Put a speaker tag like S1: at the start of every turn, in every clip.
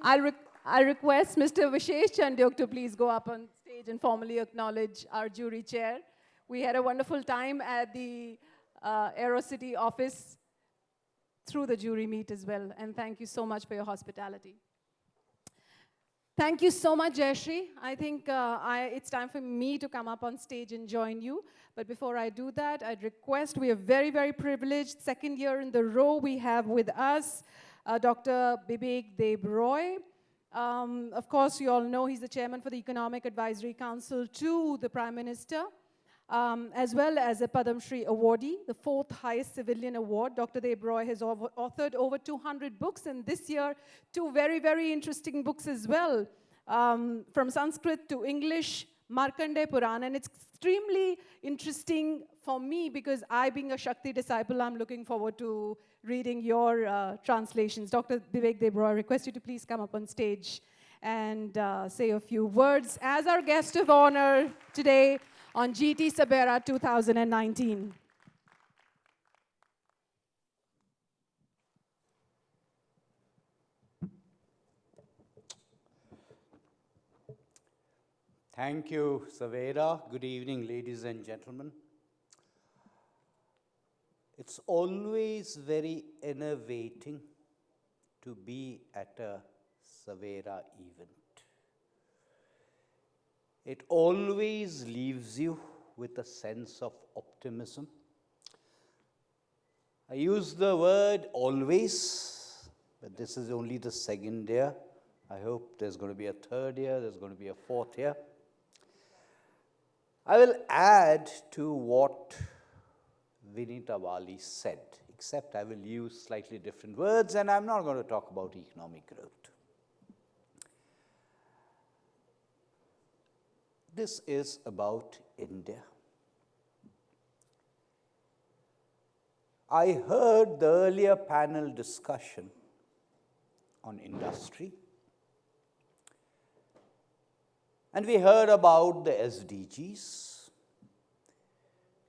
S1: I'll request Mr. Vishesh Chandyok to please go up on stage and formally acknowledge our jury chair. We had a wonderful time at the AeroCity office through the jury meet as well, and thank you so much for your hospitality. Thank you so much, Jayashree. I think it's time for me to come up on stage and join you. But before I do that, I'd request, we are very, very privileged. Second year in the row, we have with us Dr. Bibek Debroy. Of course, you all know he's the chairman for the Economic Advisory Council to the Prime Minister, as well as a Padam Shri awardee, the 4th highest civilian award. Dr. Debroy has authored over 200 books, and this year, 2 very, very interesting books as well, from Sanskrit to English, Markandeya Purana, and it's extremely interesting for me because I, being a Shakti disciple, I'm looking forward to reading your translations. Dr. Bibek Debroy, I request you to please come up on stage and say a few words as our guest of honor today on GT SABERA 2019.
S2: Thank you, SABERA. Good evening, ladies and gentlemen. It's always very innovating to be at a SABERA event. It always leaves you with a sense of optimism. I use the word always, but this is only the 2nd year. I hope there's going to be a 3rd year, there's going to be a 4th year. I will add to what Vinita Wali said, except I will use slightly different words, and I'm not going to talk about economic growth. This is about India. I heard the earlier panel discussion on industry, and we heard about the SDGs.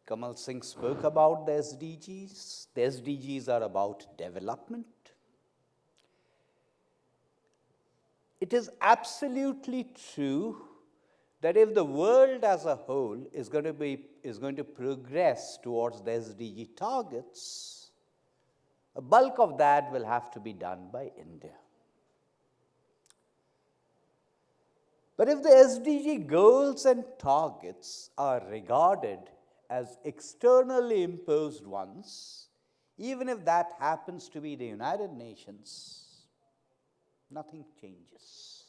S2: Kamal Singh spoke about the SDGs. The SDGs are about development. It is absolutely true that if the world as a whole is going to progress towards the SDG targets, a bulk of that will have to be done by India. But if the SDG goals and targets are regarded as externally imposed ones, even if that happens to be the United Nations, nothing changes.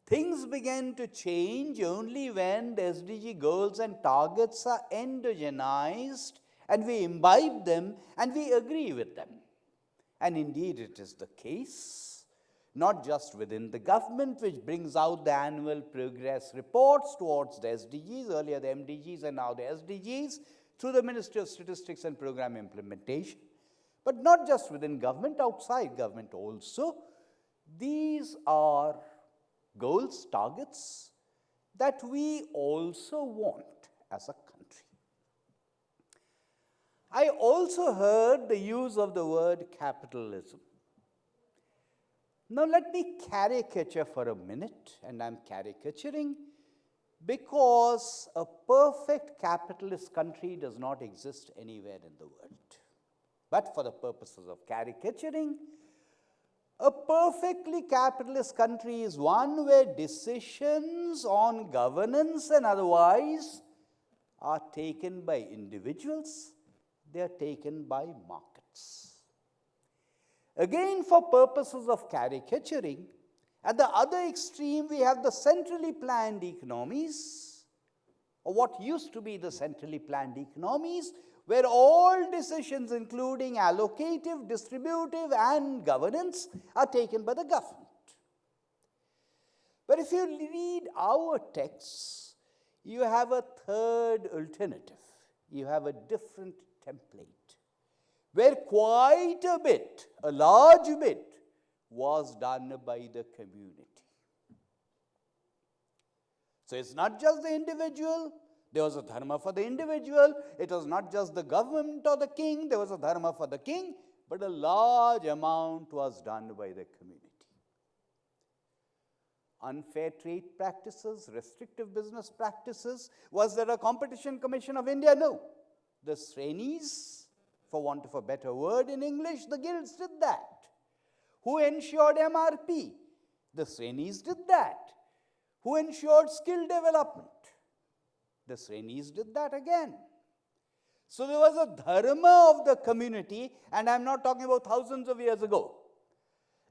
S2: Things begin to change only when the SDG goals and targets are endogenized and we imbibe them and we agree with them. And indeed it is the case, not just within the government, which brings out the annual progress reports towards the SDGs, earlier the MDGs and now the SDGs, through the Ministry of Statistics and Program Implementation, but not just within government, outside government also. These are goals, targets that we also want as a country. I also heard the use of the word capitalism. Now let me caricature for a minute, and I'm caricaturing because a perfect capitalist country does not exist anywhere in the world. But for the purposes of caricaturing, a perfectly capitalist country is one where decisions on governance and otherwise are taken by individuals, they are taken by markets. Again, for purposes of caricaturing, at the other extreme we have the centrally planned economies, or what used to be the centrally planned economies, where all decisions, including allocative, distributive, and governance, are taken by the government. But if you read our texts, you have a third alternative. You have a different template, where quite a bit, a large bit, was done by the community. So it's not just the individual. There was a dharma for the individual. It was not just the government or the king. There was a dharma for the king. but a large amount was done by the community. Unfair trade practices, restrictive business practices. Was there a Competition Commission of India? No. The Srenis, for want of a better word in English, the guilds did that. Who ensured MRP? The Srenis did that. Who ensured skill development? The Srenis did that again. So there was a dharma of the community, and I'm not talking about thousands of years ago.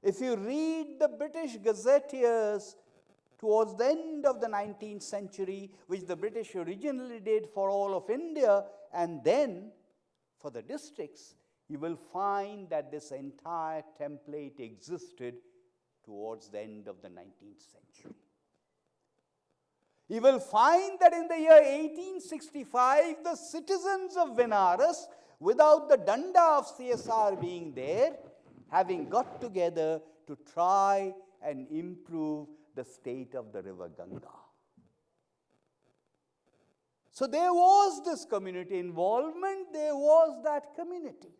S2: If you read the British gazetteers towards the end of the 19th century, which the British originally did for all of India, and then for the districts, you will find that this entire template existed towards the end of the 19th century. You will find that in the year 1865, the citizens of Benares, without the danda of CSR being there, having got together to try and improve the state of the river Ganga. So there was this community involvement, there was that community.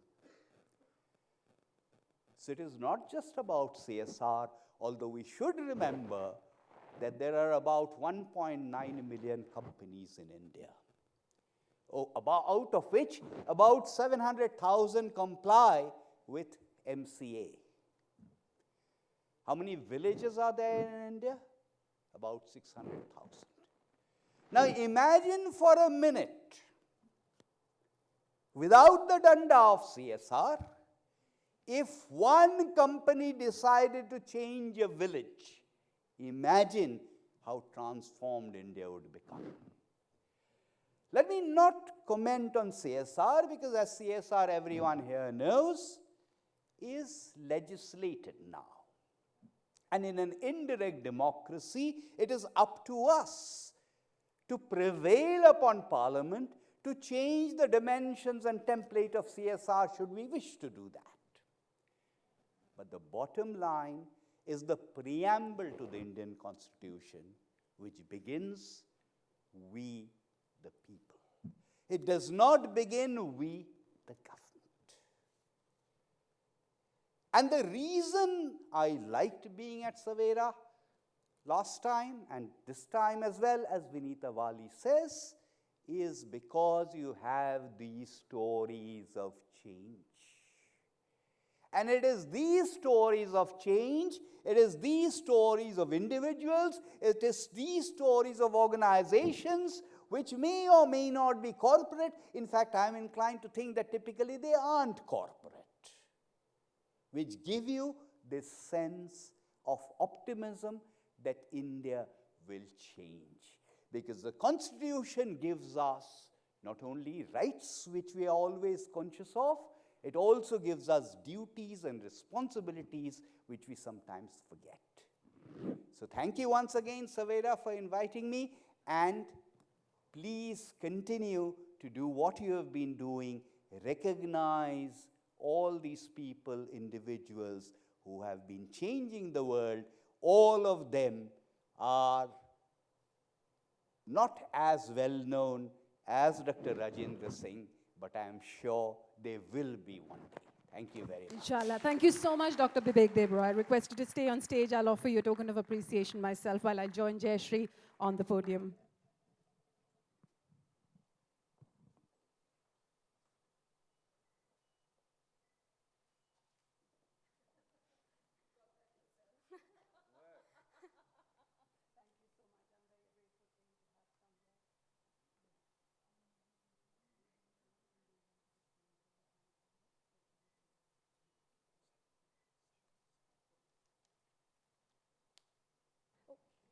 S2: So it is not just about CSR, although we should remember that there are about 1.9 million companies in India, out of which about 700,000 comply with MCA. How many villages are there in India? About 600,000. Now imagine for a minute, without the danda of CSR, if one company decided to change a village, imagine how transformed India would become. Let me not comment on CSR, because as CSR, everyone here knows, is legislated now. And in an indirect democracy, it is up to us to prevail upon Parliament to change the dimensions and template of CSR should we wish to do that. But the bottom line is the preamble to the Indian Constitution, which begins, we the people. It does not begin, we the government. And the reason I liked being at SABERA last time and this time as well, as Vinita Wali says, is because you have these stories of change. And it is these stories of change, it is these stories of individuals, it is these stories of organizations which may or may not be corporate. In fact, I am inclined to think that typically they aren't corporate, which give you this sense of optimism that India will change. Because the Constitution gives us not only rights, which we are always conscious of, it also gives us duties and responsibilities, which we sometimes forget. So thank you once again, SABERA, for inviting me, and please continue to do what you have been doing. Recognize all these people, individuals who have been changing the world. All of them are not as well known as Dr. Rajendra Singh, but I am sure they will be one day. Thank you very much.
S1: Inshallah. Thank you so much, Dr. Bibek Debroy. I request you to stay on stage. I'll offer you a token of appreciation myself while I join Jayashree on the podium.